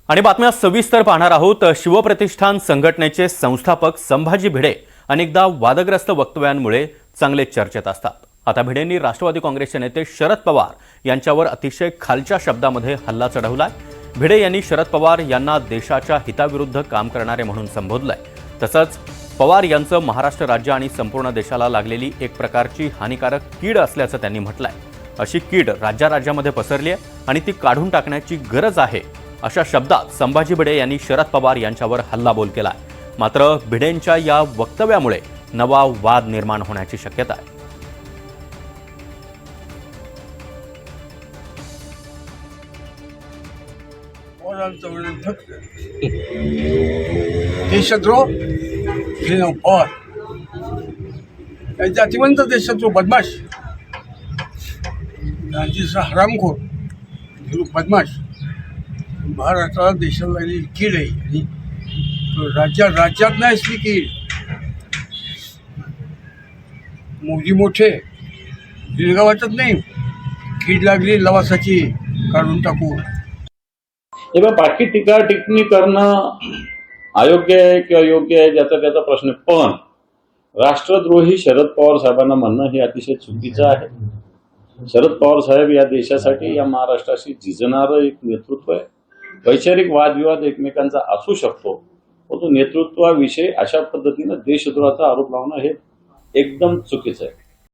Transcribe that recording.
आणि बातम्या सविस्तर पाहणार आहोत। शिवप्रतिष्ठान संघटनेचे संस्थापक संभाजी भिडे अनेकदा वादग्रस्त वक्तव्यांमुळे चांगले चर्चेत असतात। आता भिडेंनी राष्ट्रवादी काँग्रेसचे नेते शरद पवार यांच्यावर अतिशय खालच्या शब्दामध्ये हल्ला चढवलाय। भिडे यांनी शरद पवार यांना देशाच्या हिताविरुद्ध काम करणारे म्हणून संबोधलंय। तसंच पवार यांचं महाराष्ट्र राज्य आणि संपूर्ण देशाला लागलेली एक प्रकारची हानिकारक कीड असल्याचं त्यांनी म्हटलंय। अशी कीड राज्यामध्ये पसरली आहे आणि ती काढून टाकण्याची गरज आहे, अशा शब्दात संभाजी भिडे यांनी शरद पवार यांच्यावर हल्लाबोल केलाय। मात्र भिडेंच्या या वक्तव्यामुळे नवा वाद निर्माण होण्याची शक्यता आहे। देशद्रोह पवार जातिवंत देशद्रोह बदमाश राज्याचा हरामखोर बदमाश महाराष्ट्राला देशाला लागलेली कीड आहे आणि राज्यात नाही असली कीड। मोदी मोठे दीर्घ वाटत नाही, कीड लागली लवासाची काढून टाकू। तेव्हा बाकी टीका टिप्पणी करणं अयोग्य आहे किंवा योग्य आहे ज्याचा त्याचा प्रश्न, पण राष्ट्रद्रोही शरद पवार साहेबांना म्हणणं हे अतिशय चुकीचं आहे। शरद पवार साहेब या देशासाठी, या महाराष्ट्राशी झिजणारं एक नेतृत्व आहे। वैचारिक वादविवाद एकमेकांचा असू शकतो, परंतु नेतृत्वाविषयी अशा पद्धतीनं देशद्रोहाचा आरोप लावणं हे एकदम चुकीचं आहे।